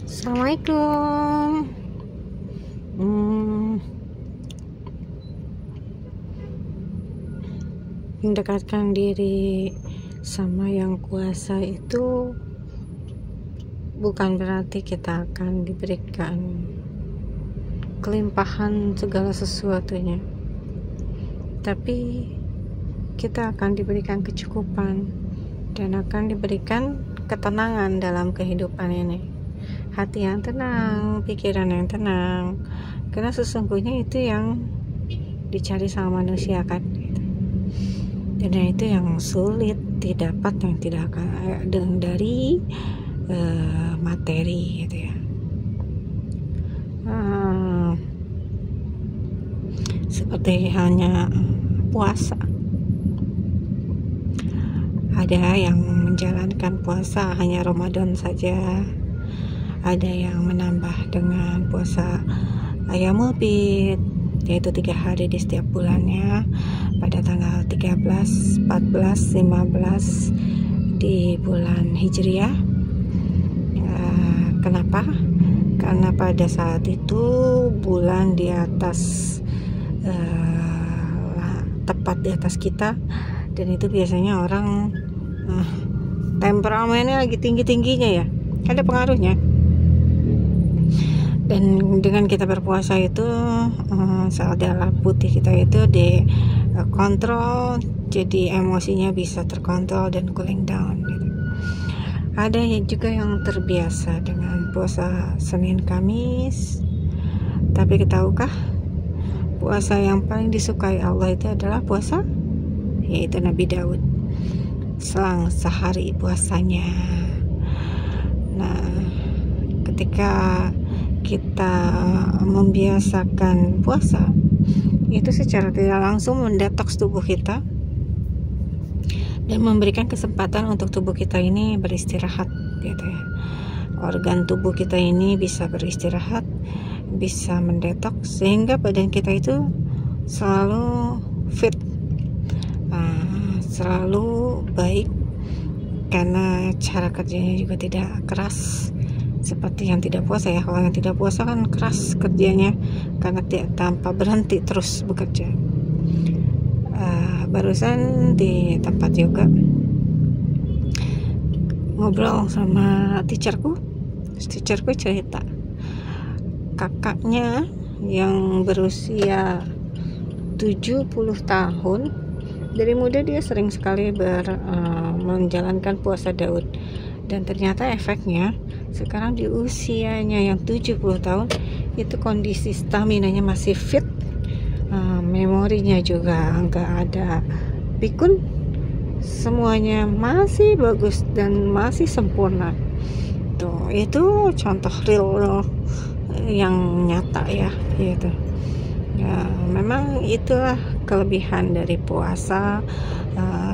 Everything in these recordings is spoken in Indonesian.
Assalamualaikum. Mendekatkan diri sama yang kuasa itu bukan berarti kita akan diberikan kelimpahan segala sesuatunya, tapi kita akan diberikan kecukupan dan akan diberikan ketenangan dalam kehidupan ini. Hati yang tenang, pikiran yang tenang, karena sesungguhnya itu yang dicari sama manusia kan, dan itu yang sulit didapat, yang tidak akan dari materi gitu ya. Seperti hanya puasa, ada yang menjalankan puasa hanya Ramadan saja, ada yang menambah dengan puasa Ayyamul Bid, yaitu 3 hari di setiap bulannya pada tanggal 13, 14, 15 di bulan Hijriah. Kenapa? Karena pada saat itu bulan di atas tepat di atas kita, dan itu biasanya orang temperamennya lagi tinggi-tingginya ya, ada pengaruhnya. Dan dengan kita berpuasa itu sel darah putih kita itu dikontrol, jadi emosinya bisa terkontrol dan cooling down gitu. Ada juga yang terbiasa dengan puasa Senin Kamis, tapi tahukah puasa yang paling disukai Allah itu adalah puasa yaitu Nabi Daud, selang sehari puasanya. Nah, ketika kita membiasakan puasa, itu secara tidak langsung mendetoks tubuh kita dan memberikan kesempatan untuk tubuh kita ini beristirahat gitu ya. Organ tubuh kita ini bisa beristirahat, bisa mendetoks, sehingga badan kita itu selalu fit, selalu baik, karena cara kerjanya juga tidak keras seperti yang tidak puasa ya. Kalau yang tidak puasa kan keras kerjanya karena tidak tanpa berhenti terus bekerja. Barusan di tempat yoga ngobrol sama teacherku cerita kakaknya yang berusia 70 tahun, dari muda dia sering sekali menjalankan puasa Daud, dan ternyata efeknya sekarang di usianya yang 70 tahun itu kondisi staminanya masih fit, memorinya juga nggak ada pikun, semuanya masih bagus dan masih sempurna. Tuh, itu contoh real yang nyata ya gitu. Ya, memang itulah kelebihan dari puasa.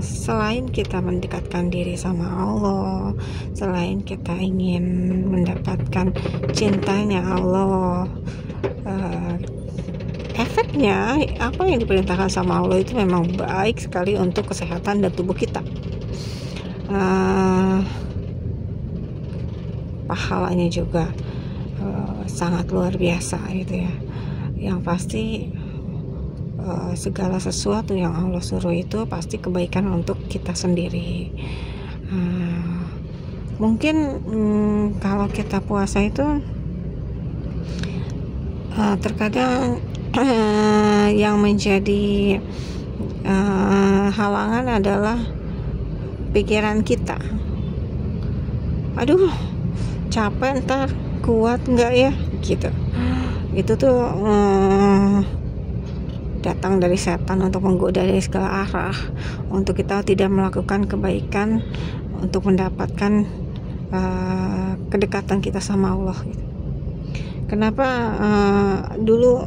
Selain kita mendekatkan diri sama Allah, selain kita ingin mendapatkan cintanya Allah, efeknya apa yang diperintahkan sama Allah itu memang baik sekali untuk kesehatan dan tubuh kita. Pahalanya juga sangat luar biasa gitu ya. Yang pasti segala sesuatu yang Allah suruh itu pasti kebaikan untuk kita sendiri. Mungkin kalau kita puasa itu terkadang yang menjadi halangan adalah pikiran kita. Aduh, capek, ntar kuat nggak ya gitu. Itu tuh datang dari setan untuk menggoda dari segala arah, untuk kita tidak melakukan kebaikan, untuk mendapatkan kedekatan kita sama Allah gitu. Kenapa dulu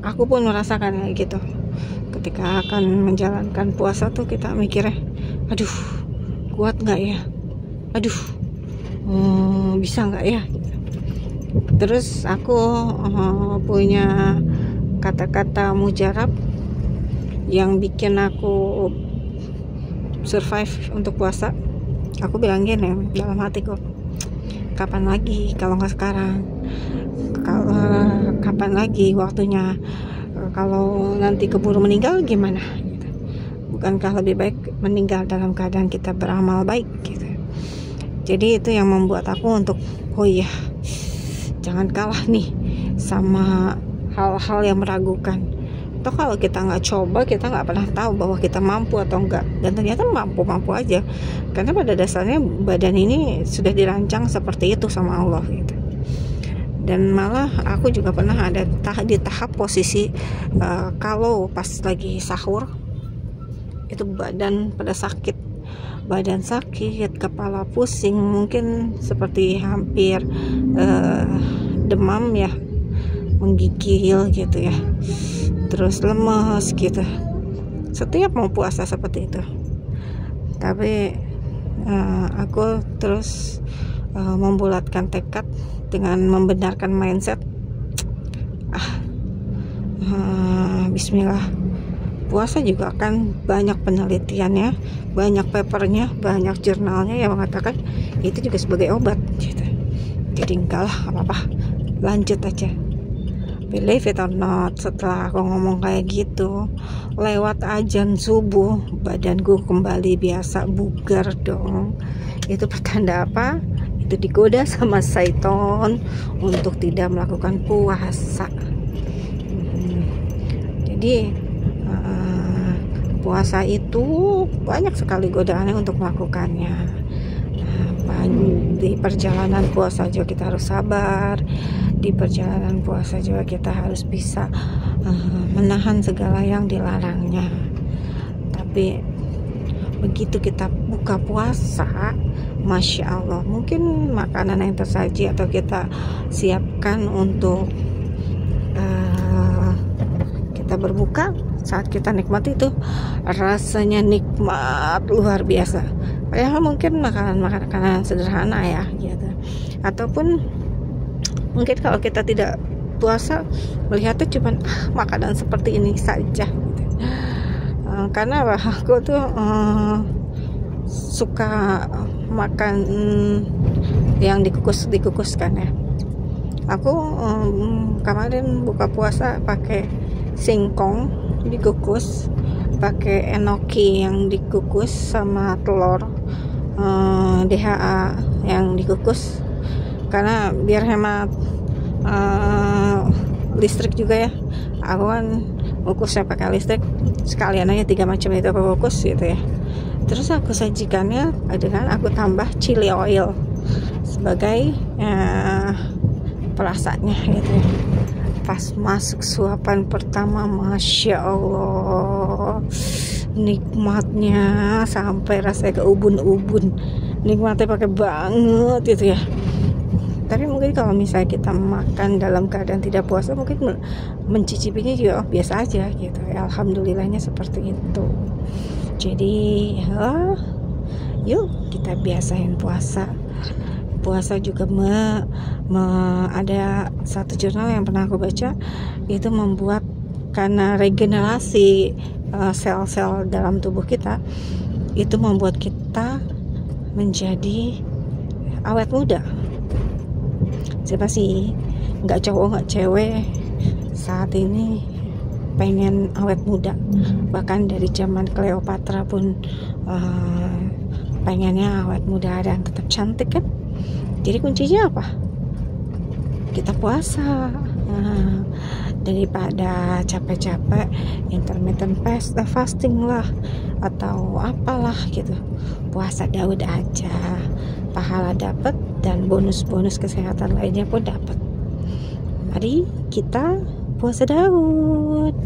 aku pun merasakan kayak gitu. Ketika akan menjalankan puasa tuh kita mikirnya, aduh kuat nggak ya, aduh bisa nggak ya. Terus aku punya kata-kata mujarab yang bikin aku survive untuk puasa. Aku bilang gini dalam hatiku, kapan lagi kalau nggak sekarang? Kalau kapan lagi waktunya? Kalau nanti keburu meninggal gimana gitu. Bukankah lebih baik meninggal dalam keadaan kita beramal baik gitu. Jadi itu yang membuat aku untuk oh iya, jangan kalah nih sama hal-hal yang meragukan. Atau kalau kita nggak coba, kita nggak pernah tahu bahwa kita mampu atau enggak. Dan ternyata mampu-mampu aja. Karena pada dasarnya badan ini sudah dirancang seperti itu sama Allah gitu. Dan malah aku juga pernah ada di tahap posisi kalau pas lagi sahur itu badan pada sakit, kepala pusing, mungkin seperti hampir demam ya, menggigil gitu ya, terus lemes gitu setiap mau puasa seperti itu. Tapi aku terus membulatkan tekad dengan membenarkan mindset bismillah. Puasa juga kan banyak penelitiannya, banyak papernya, banyak jurnalnya yang mengatakan itu juga sebagai obat gitu. Jadi enggak lah, apa-apa, lanjut aja. Believe it or not, setelah aku ngomong kayak gitu, lewat azan subuh badanku kembali biasa, bugar dong. Itu pertanda apa? Itu digoda sama syaitan untuk tidak melakukan puasa. Jadi puasa itu banyak sekali godaannya untuk melakukannya. Di perjalanan puasa juga kita harus sabar. Di perjalanan puasa juga kita harus bisa menahan segala yang dilarangnya. Tapi begitu kita buka puasa, Masya Allah, mungkin makanan yang tersaji atau kita siapkan untuk kita berbuka, saat kita nikmati itu rasanya nikmat luar biasa. Padahal mungkin makanan sederhana ya gitu. Ataupun mungkin kalau kita tidak puasa melihatnya cuma makanan seperti ini saja gitu. Karena aku tuh suka makan yang dikukuskan ya. Aku kemarin buka puasa pakai singkong dikukus, pakai enoki yang dikukus, sama telur DHA yang dikukus, karena biar hemat listrik juga ya. Aku kan kukusnya pakai listrik, sekalian aja 3 macam itu aku kukus gitu ya. Terus aku sajikannya dengan aku tambah chili oil sebagai perasanya gitu ya. Pas masuk suapan pertama, Masya Allah, nikmatnya sampai rasanya ke ubun-ubun, nikmatnya pakai banget gitu ya. Tapi mungkin kalau misalnya kita makan dalam keadaan tidak puasa, mungkin mencicipinya juga biasa aja gitu ya. Alhamdulillahnya seperti itu. Jadi yuk kita biasain puasa. Puasa juga ada satu jurnal yang pernah aku baca, itu membuat, karena regenerasi sel-sel dalam tubuh kita itu membuat kita menjadi awet muda. Siapa sih nggak cowok nggak cewek saat ini pengen awet muda? Bahkan dari zaman Cleopatra pun pengennya awet muda dan tetap cantik kan. Jadi kuncinya apa? Kita puasa. Daripada capek-capek intermittent fasting lah atau apalah gitu, puasa Daud aja, pahala dapat dan bonus-bonus kesehatan lainnya pun dapat. Mari kita puasa Daud.